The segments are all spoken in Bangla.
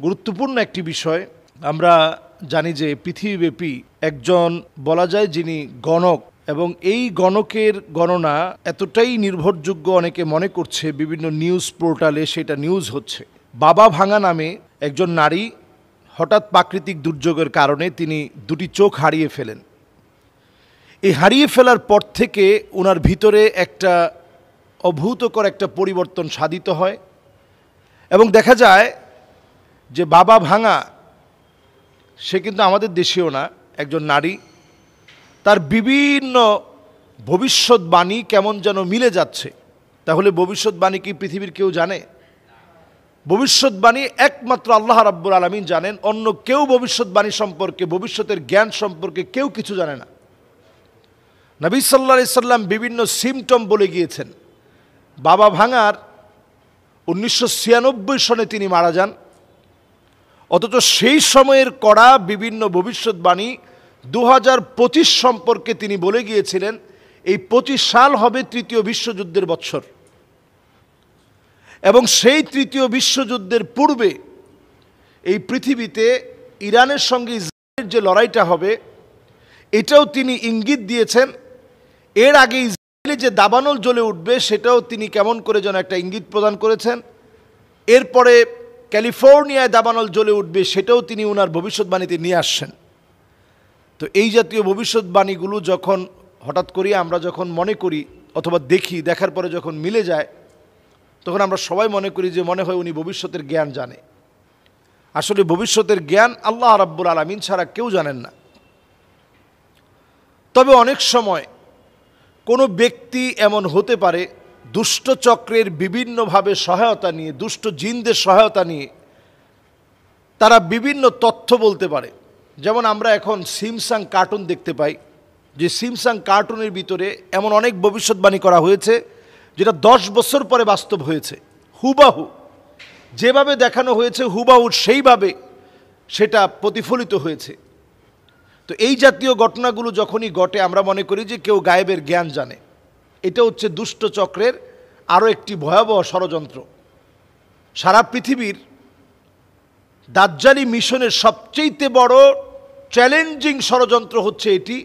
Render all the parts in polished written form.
গুরুত্বপূর্ণ একটি বিষয়। আমরা জানি যে পৃথিবীব্যাপী একজন বলা যায় যিনি গণক, এবং এই গণকের গণনা এতটাই নির্ভরযোগ্য অনেকে মনে করছে বিভিন্ন নিউজ পোর্টালে সেটা নিউজ হচ্ছে। বাবা ভাঙা নামে একজন নারী হঠাৎ প্রাকৃতিক দুর্যোগের কারণে তিনি দুটি চোখ হারিয়ে ফেলেন। এই হারিয়ে ফেলার পর থেকে ওনার ভিতরে একটা অভূতকর একটা পরিবর্তন সাধিত হয়, এবং দেখা যায় যে বাবা ভাঙা সে কিন্তু আমাদের দেশেও না, একজন নারী, তার বিভিন্ন ভবিষ্যৎবাণী কেমন যেন মিলে যাচ্ছে। তাহলে ভবিষ্যৎবাণী কি পৃথিবীর কেউ জানে? ভবিষ্যৎবাণী একমাত্র আল্লাহ রাব্বুল আলামিন জানেন। অন্য কেউ ভবিষ্যৎবাণী সম্পর্কে, ভবিষ্যতের জ্ঞান সম্পর্কে কেউ কিছু জানে না। নবী সাল্লাল্লাহু আলাইহি সাল্লাম বিভিন্ন সিমটম বলে গিয়েছেন। বাবা ভাঙার 1996 সনে তিনি মারা যান, অথচ সেই সময়ের করা বিভিন্ন ভবিষ্যৎবাণী 2025 সম্পর্কে তিনি বলে গিয়েছিলেন এই 25 সাল হবে তৃতীয় বিশ্বযুদ্ধের বৎসর, এবং সেই তৃতীয় বিশ্বযুদ্ধের পূর্বে এই পৃথিবীতে ইরানের সঙ্গে ইসরায়েলের যে লড়াইটা হবে এটাও তিনি ইঙ্গিত দিয়েছেন। এর আগে ইসরায়েলে যে দাবানল জ্বলে উঠবে সেটাও তিনি কেমন করে যেন একটা ইঙ্গিত প্রদান করেছেন। এরপরে ক্যালিফোর্নিয়ায় দাবানল জ্বলে উঠবে সেটাও তিনি ওনার ভবিষ্যৎবাণীতে নিয়ে আসছেন। তো এই জাতীয় ভবিষ্যৎবাণীগুলো যখন হঠাৎ করে আমরা যখন মনে করি অথবা দেখি, দেখার পরে যখন মিলে যায়, তখন আমরা সবাই মনে করি যে মনে হয় উনি ভবিষ্যতের জ্ঞান জানে। আসলে ভবিষ্যতের জ্ঞান আল্লাহ রাব্বুল আলামিন ছাড়া কেউ জানেন না। তবে অনেক সময় কোনো ব্যক্তি এমন হতে পারে দুষ্ট চক্রের বিভিন্নভাবে সহায়তা নিয়ে, দুষ্ট জিনদের সহায়তা নিয়ে তারা বিভিন্ন তথ্য বলতে পারে। যেমন আমরা এখন সিমসাং কার্টুন দেখতে পাই, যে সিমসাং কার্টুনের ভিতরে এমন অনেক ভবিষ্যৎবাণী করা হয়েছে যেটা 10 বছর পরে বাস্তব হয়েছে। হুবাহু যেভাবে দেখানো হয়েছে হুবাহু সেইভাবে সেটা প্রতিফলিত হয়েছে। তো এই জাতীয় ঘটনাগুলো যখনই ঘটে আমরা মনে করি যে কেউ গায়েবের জ্ঞান জানে। এটা হচ্ছে দুষ্ট চক্রের আরও একটি ভয়াবহ ষড়যন্ত্র। সারা পৃথিবীর দাজ্জালি মিশনের সবচেয়ে বড় চ্যালেঞ্জিং ষড়যন্ত্র হচ্ছে এটি,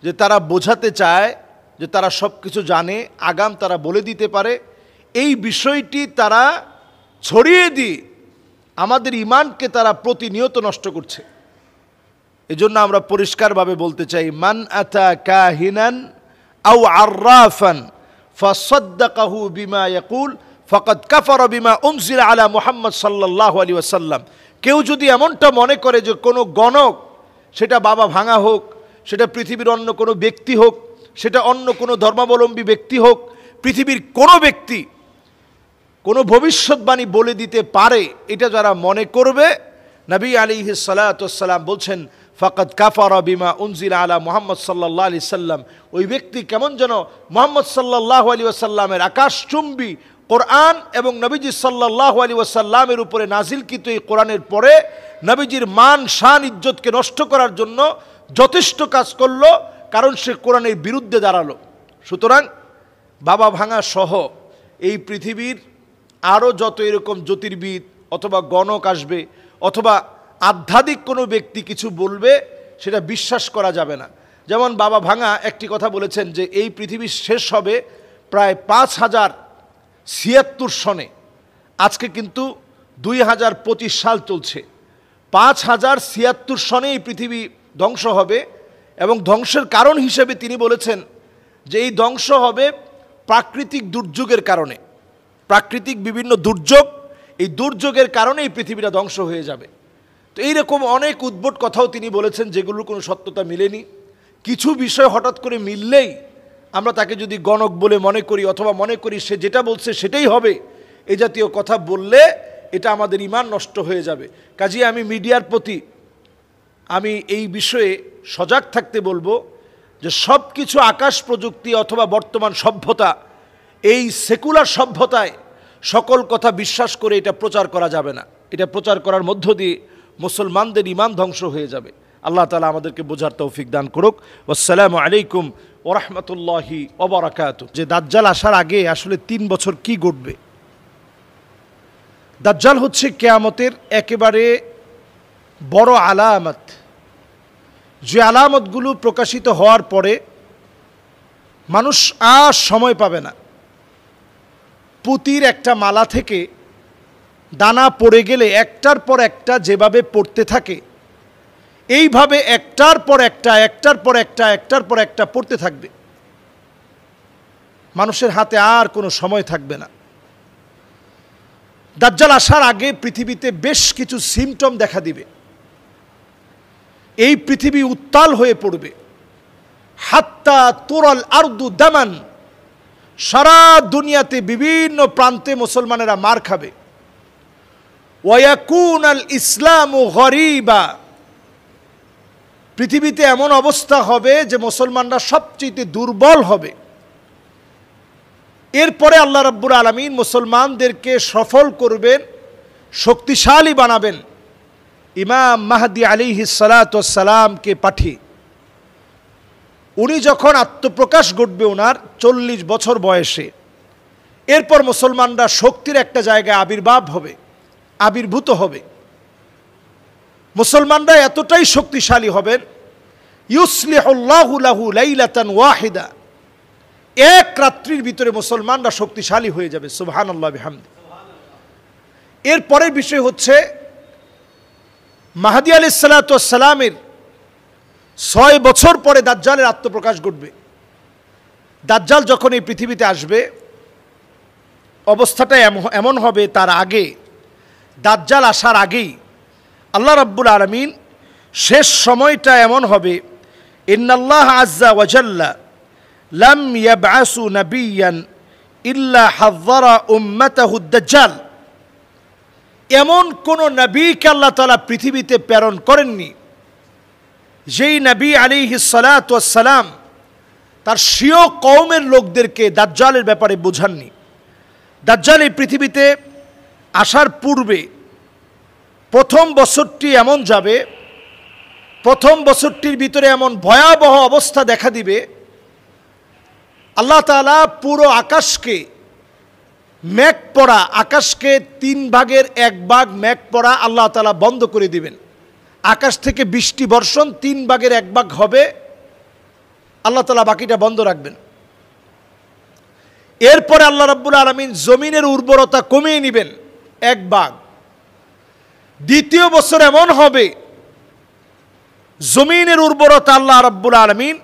যে তারা বোঝাতে চায় যে তারা সব কিছু জানে, আগাম তারা বলে দিতে পারে। এই বিষয়টি তারা ছড়িয়ে দিয়ে আমাদের ঈমানকে তারা প্রতিনিয়ত নষ্ট করছে। এজন্য আমরা পরিষ্কারভাবে বলতে চাই, মান আতা কাহিনান আও আররাফান ফাসাদ্দাকাহু বিমা ইয়াকুল ফাকাদ কাফারা বিমা উনজিলা আলা মুহাম্মদ সাল্লাল্লাহু আলাইহি ওয়াসাল্লাম। কেউ যদি এমনটা মনে করে যে কোনো গণক, সেটা বাবা ভাঙা হোক, সেটা পৃথিবীর অন্য কোনো ব্যক্তি হোক, সেটা অন্য কোনো ধর্মাবলম্বী ব্যক্তি হোক, পৃথিবীর কোনো ব্যক্তি কোনো ভবিষ্যৎবাণী বলে দিতে পারে, এটা যারা মনে করবে, নবী আলাইহিস সালাতু ওয়াস সালাম বলছেন ফাকাদ কাফারা বিমা উনজিলা আলা মুহাম্মদ সাল্লাল্লাহু আলাইহি সাল্লাম। ওই ব্যক্তি কেমন যেন মুহাম্মদ সাল্লাল্লাহু আলাইহি ওয়াসাল্লামের আকাশচুম্বী কোরআন এবং নবীজি সাল্লাল্লাহু আলাইহি ওয়াসাল্লামের উপরে নাজিলকৃত এই কোরআনের পরে নবীজির মান শান ইজ্জতকে নষ্ট করার জন্য যথেষ্ট কাজ করলো, কারণ সে কোরআনের বিরুদ্ধে দাঁড়ালো। সুতরাং বাবা ভাঙা সহ এই পৃথিবীর আরও যত এরকম জ্যোতির্বিদ অথবা গণক আসবে অথবা আধ্যাত্মিক কোনো ব্যক্তি কিছু বলবে, সেটা বিশ্বাস করা যাবে না। যেমন বাবা ভাঙা একটি কথা বলেছেন যে এই পৃথিবী শেষ হবে প্রায় 5076 সনে। আজকে কিন্তু 2025 সাল চলছে। 5076 সনে এই পৃথিবী ধ্বংস হবে, এবং ধ্বংসের কারণ হিসেবে তিনি বলেছেন যে এই ধ্বংস হবে প্রাকৃতিক দুর্যোগের কারণে। প্রাকৃতিক বিভিন্ন দুর্যোগ, এই দুর্যোগের কারণে এই পৃথিবীটা ধ্বংস হয়ে যাবে। তো এইরকম অনেক উদ্ভট কথাও তিনি বলেছেন যেগুলোর কোনো সত্যতা মিলেনি। কিছু বিষয় হঠাৎ করে মিললেই আমরা তাকে যদি গণক বলে মনে করি অথবা মনে করি সে যেটা বলছে সেটাই হবে, এই জাতীয় কথা বললে এটা আমাদের ঈমান নষ্ট হয়ে যাবে। কাজেই আমি মিডিয়ার প্রতি আমি এই বিষয়ে সজাগ থাকতে বলবো যে সব কিছু আকাশ প্রযুক্তি অথবা বর্তমান সভ্যতা, এই সেকুলার সভ্যতায় সকল কথা বিশ্বাস করে এটা প্রচার করা যাবে না। এটা প্রচার করার মধ্য দিয়ে মুসলমানদের ঈমান ধ্বংস হয়ে যাবে। আল্লাহ তাআলা আমাদেরকে বোঝার তৌফিক দান করুক। আসসালামু আলাইকুম ওয়া রাহমাতুল্লাহি ওয়া বারাকাতুহু। যে দাজ্জাল আসার আগে আসলে 3 বছর কি ঘটবে? দাজ্জাল হচ্ছে কিয়ামতের একেবারে বড় আলামত, যে আলামতগুলো প্রকাশিত হওয়ার পরে মানুষ আর সময় পাবে না। পুতির একটা মালা থেকে দানা পড়ে গেলে একটার পর একটা যেভাবে পড়তে থাকে, এইভাবে একটার পর একটা একটার পর একটা একটার পর একটা পড়তে থাকবে। মানুষের হাতে আর কোনো সময় থাকবে না। দাজ্জাল আসার আগে পৃথিবীতে বেশ কিছু সিমটম দেখা দিবে। এই পৃথিবী উত্তাল হয়ে পড়বে। হাত্তা তুরাল আরদু দামান, সারা দুনিয়াতে বিভিন্ন প্রান্তে মুসলমানেরা মার খাবে। ওয়ায়াকুন আল ইসলামু গরিবা, পৃথিবীতে এমন অবস্থা হবে যে মুসলমানরা সবচেয়ে দুর্বল হবে। এরপরে আল্লাহ রাব্বুল আলামিন মুসলমানদেরকে সফল করবেন, শক্তিশালী বানাবেন ইমাম মাহদি আলাইহিস সালাতু ওয়াস সালামকে পাঠিয়ে। উনি যখন আত্মপ্রকাশ ঘটবে ওনার 40 বছর বয়সে, এরপর মুসলমানরা শক্তির একটা জায়গায় আবির্ভূত হবে। মুসলমানরা এতটাই শক্তিশালী হবেন, ইউসলিহুল্লাহু লাহু লাইলাতান ওয়াহিদা, এক রাত্রির ভিতরে মুসলমানরা শক্তিশালী হয়ে যাবে। সুবহানাল্লাহ বিহামদি। এর পরের বিষয় হচ্ছে মাহদি আলাইহিস সালাতু ওয়াস সালামের 6 বছর পরে দাজ্জালের আত্মপ্রকাশ ঘটবে। দাজ্জাল যখন এই পৃথিবীতে আসবে, অবস্থাটা এমন হবে, তার আগে দাজ্জাল আসার আগেই আল্লাহ রাব্বুল আলামিন শেষ সময়টা এমন হবে, ইন্নাল্লাহ আজ্জা ওয়া জাল্লা লাম ইয়াবআসু নাবিয়ান ইল্লা হাযযারা উম্মাতাহু দাজ্জাল। এমন কোন নবীকে আল্লাহ তাআলা পৃথিবীতে প্রেরণ করেননি যেই নবী আলাইহিস সালাতু ওয়াস সালাম তার স্বীয় কওমের লোকদেরকে দাজ্জালের ব্যাপারে বোঝাননি। দাজ্জাল এই পৃথিবীতে আসার পূর্বে প্রথম বছরটি এমন যাবে, প্রথম বছরটির ভিতরে এমন ভয়াবহ অবস্থা দেখা দিবে, আল্লাহ তাআলা পুরো আকাশকে মেঘ পড়া, আকাশকে 3 ভাগের 1 ভাগ মেঘ পড়া আল্লাহ তাআলা বন্ধ করে দিবেন। আকাশ থেকে বৃষ্টি বর্ষণ 3 ভাগের 1 ভাগ হবে, আল্লাহ তাআলা বাকিটা বন্ধ রাখবেন। এরপরে আল্লাহ রাব্বুল আলামিন জমিনের উর্বরতা কমিয়ে নেবেন 1 ভাগ। দ্বিতীয় বছর এমন হবে জমিনের উর্বরতা আল্লাহ রাব্বুল আলামিন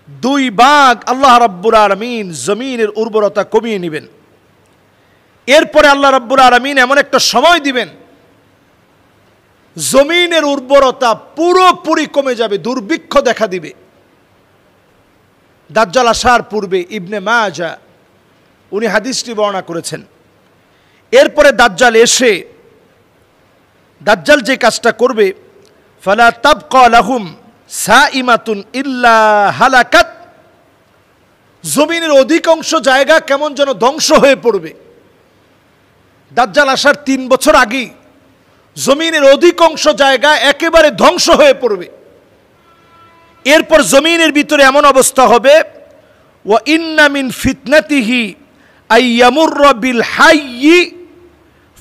2 ভাগ, আল্লাহ রাব্বুল আলামিন জমিনের উর্বরতা কমিয়ে নেবেন। এরপরে আল্লাহ রাব্বুল আলামিন এমন একটা সময় দিবেন, জমিনের উর্বরতা পুরোপুরি কমে যাবে, দুর্ভিক্ষ দেখা দিবে। দাজ্জাল আসার পূর্বে ইবনে মাজাহ উনি হাদিসটি বর্ণনা করেছেন। এরপরে দাজ্জাল এসে দাজ্জাল যে কাজটা করবে, ফালা তাবকা লাহুম সাইমাতুন ইল্লা হালাকাত, জমিনের অধিকাংশ জায়গা কেমন যেন ধ্বংস হয়ে পড়বে। দাজ্জাল আসার 3 বছর আগেই জমিনের অধিকাংশ জায়গা একেবারে ধ্বংস হয়ে পড়বে। এরপর জমিনের ভিতরে এমন অবস্থা হবে, ওয়া ইন্না মিন ফিতনাতিহি আইয়ামুররা বিল হাইয়্যি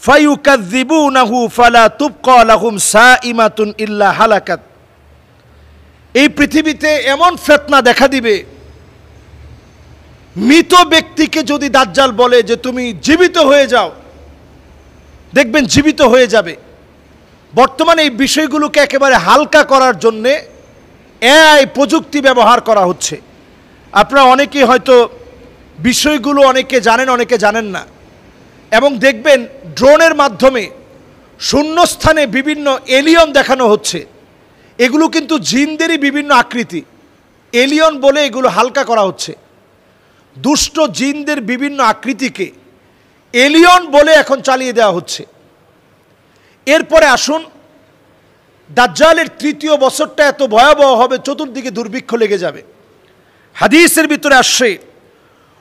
ফায়ুকাযযিবুনাহু ফালা তুবকা লাহুম সাইমাতুন ইল্লা হালাকাত। এই পৃথিবীতে এমন ফিতনা দেখা দিবে, মৃত ব্যক্তিকে যদি দাজ্জাল বলে যে তুমি জীবিত হয়ে যাও, দেখবেন জীবিত হয়ে যাবে। বর্তমানে এই বিষয়গুলোকে একেবারে হালকা করার জন্যে এআই প্রযুক্তি ব্যবহার করা হচ্ছে। আপনারা অনেকেই হয়তো বিষয়গুলো অনেকে জানেন, অনেকে জানেন না। এবং দেখবেন ড্রোনের মাধ্যমে শূন্যস্থানে বিভিন্ন এলিয়ন দেখানো হচ্ছে। এগুলো কিন্তু জিনদেরই বিভিন্ন আকৃতি, এলিয়ন বলে এগুলো হালকা করা হচ্ছে। দুষ্ট জিনদের বিভিন্ন আকৃতিকে এলিয়ন বলে এখন চালিয়ে দেওয়া হচ্ছে। এরপরে আসুন, দাজ্জালের 3য় বছরটা এত ভয়াবহ হবে, চতুর্দিকে দুর্ভিক্ষ লেগে যাবে। হাদিসের ভিতরে আসছে,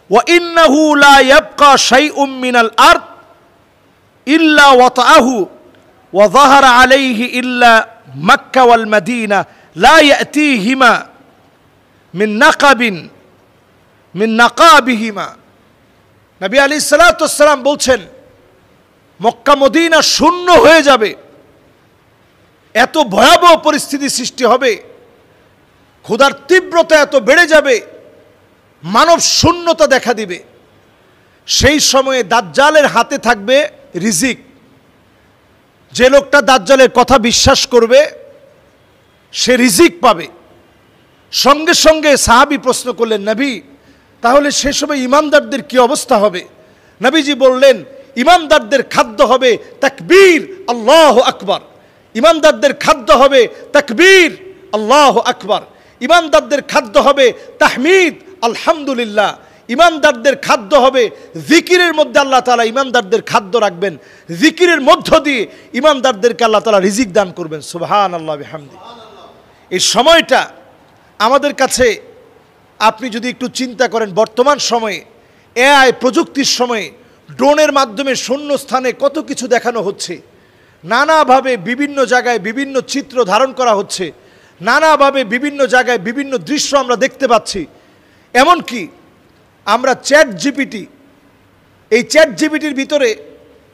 ওয়া ইন্নাহু লা ইয়াবকা শাইউম মিনাল আরদ ইল্লা ওয়াতাআহু ওয়া যাহারা আলাইহি ইল্লা মক্কা ওয়াল মদিনা লা ইয়াতিহিমা মিন নাকাবিহিমা। নবী আলাইহিস সালাতু ওয়াস সালাম বলছেন, মক্কা মদিনা শূন্য হয়ে যাবে, এত ভয়াবহ পরিস্থিতি সৃষ্টি হবে, ক্ষুধার তীব্রতা এত বেড়ে যাবে, মানব শূন্যতা দেখা দিবে। সেই সময়ে দাজ্জালের হাতে থাকবে রিজিক। যে লোকটা দাজ্জালের কথা বিশ্বাস করবে সে রিজিক পাবে। সঙ্গে সঙ্গে সাহাবী প্রশ্ন করলেন, নবী তাহলে সে সময় ইমানদারদের কি অবস্থা হবে? নবীজি বললেন, ইমানদারদের খাদ্য হবে তাকবীর আল্লাহু আকবার। ইমানদারদের খাদ্য হবে তাকবীর আল্লাহু আকবার। ইমানদারদের খাদ্য হবে তাহমিদ আলহামদুলিল্লাহ। ইমানদারদের খাদ্য হবে জিকিরের মধ্যে আল্লাহ তাআলা ইমানদারদের খাদ্য রাখবেন, জিকিরের মধ্য দিয়ে ইমানদারদেরকে আল্লাহ তাআলা রিজিক দান করবেন। সুবহানাল্লাহ বিহামদি। এই সময়টা আমাদের কাছে আপনি যদি একটু চিন্তা করেন, বর্তমান সময়ে এআই প্রযুক্তির সময়ে ড্রোনের মাধ্যমে শূন্য স্থানে কত কিছু দেখানো হচ্ছে, নানাভাবে বিভিন্ন জায়গায় বিভিন্ন চিত্র ধারণ করা হচ্ছে, নানাভাবে বিভিন্ন জায়গায় বিভিন্ন দৃশ্য আমরা দেখতে পাচ্ছি। এমনকি আমরা চ্যাট জিপিটি, এই চ্যাট জিপিটির ভিতরে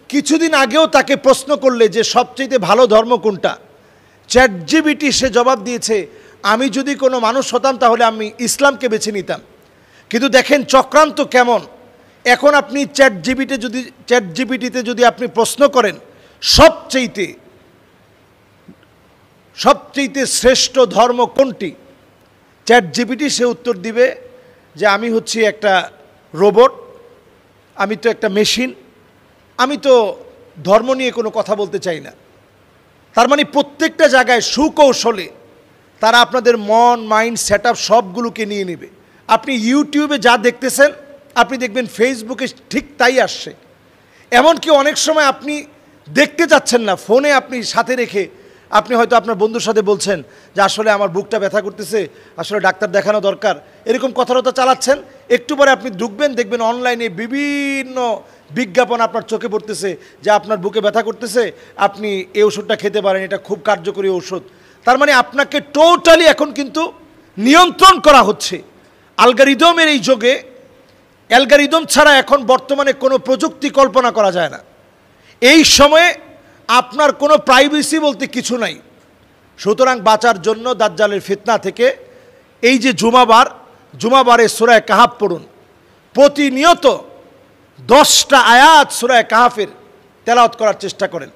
কিছুদিন আগেও তাকে প্রশ্ন করলে যে সবচেয়ে ভালো ধর্ম কোনটা, চ্যাট জিপিটি সে জবাব দিয়েছে, আমি যদি কোনো মানুষ হতাম তাহলে আমি ইসলামকে বেছে নিতাম। কিন্তু দেখেন চক্রান্ত কেমন। এখন আপনি চ্যাট জিপিটিতে যদি আপনি প্রশ্ন করেন সবচেয়ে শ্রেষ্ঠ ধর্ম কোনটি, চ্যাট জিপিটি সে উত্তর দিবে যে আমি হচ্ছি একটা রোবট, আমি তো একটা মেশিন, আমি তো ধর্ম নিয়ে কোনো কথা বলতে চাই না। তার মানে প্রত্যেকটা জায়গায় সুকৌশলে তারা আপনাদের মন, মাইন্ড, সেট আপ সবগুলোকে নিয়ে নেবে। আপনি ইউটিউবে যা দেখতেছেন আপনি দেখবেন ফেসবুকে ঠিক তাই আসছে। এমনকি অনেক সময় আপনি দেখতে যাচ্ছেন না, ফোনে আপনি সাথে রেখে আপনি হয়তো আপনার বন্ধুর সাথে বলছেন যে আসলে আমার বুকটা ব্যথা করতেছে, আসলে ডাক্তার দেখানো দরকার, এরকম কথাবার্তা চালাচ্ছেন। একটু পরে আপনি ঢুকবেন, দেখবেন অনলাইনে বিভিন্ন বিজ্ঞাপন আপনার চোখে পড়তেছে যে আপনার বুকে ব্যথা করতেছে, আপনি এই ওষুধটা খেতে পারেন, এটা খুব কার্যকরী ঔষধ। তার মানে আপনাকে টোটালি এখন কিন্তু নিয়ন্ত্রণ করা হচ্ছে অ্যালগরিদমের এই যুগে। অ্যালগরিদম ছাড়া এখন বর্তমানে কোনো প্রযুক্তি কল্পনা করা যায় না। এই সময়ে আপনার কোনো প্রাইভেসি বলতে কিছু নাই। সুতরাং বাঁচার জন্য দাজ্জালের ফিতনা থেকে এই যে জুমাবারে সূরা কাহাফ পড়ুন, প্রতিনিয়ত 10টা আয়াত সূরা কাহাফের তেলাওয়াত করার চেষ্টা করেন।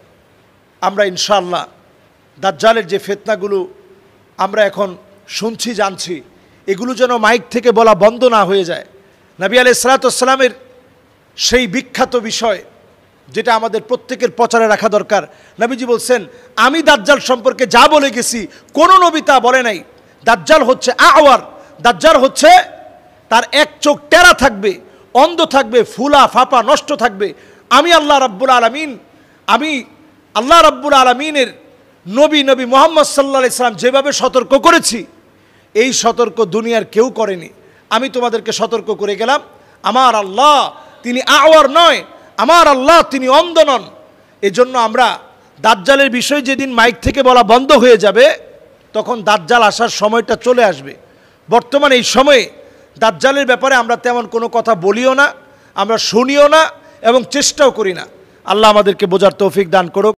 আমরা ইনশাআল্লাহ দাজ্জালের যে ফিতনাগুলো আমরা এখন শুনছি, জানছি, এগুলো যেন মাইক থেকে বলা বন্ধ না হয়ে যায়। নবী আলাইহিস সালাতু ওয়াস সালামের সেই বিখ্যাত বিষয় যেটা আমাদের প্রত্যেকের প্রচারে রাখা দরকার। নবীজি বলছেন, আমি দাজ্জাল সম্পর্কে যা বলে গেছি কোনো নবী তা বলে নাই। দাজ্জাল হচ্ছে আওয়ার, দাজ্জাল হচ্ছে তার এক চোখ টেরা থাকবে, অন্ধ থাকবে, ফুলা ফাপা নষ্ট থাকবে। আমি আল্লাহ রাব্বুল আলামিনের নবী মুহাম্মদ সাল্লাল্লাহু আলাইহি সাল্লাম যেভাবে সতর্ক করেছি, এই সতর্ক দুনিয়ার কেউ করেনি। আমি তোমাদেরকে সতর্ক করে গেলাম, আমার আল্লাহ তিনি আওয়ার নয়, আমার আল্লাহ তিনি অন্ধ নন। এজন্য আমরা দাজ্জালের বিষয় যেদিন মাইক থেকে বলা বন্ধ হয়ে যাবে তখন দাজ্জাল আসার সময়টা চলে আসবে। বর্তমানে এই সময়ে দাজ্জালের ব্যাপারে আমরা তেমন কোনো কথা বলিও না, আমরা শুনিও না এবং চেষ্টাও করি না। আল্লাহ আমাদেরকে বোঝার তৌফিক দান করুক।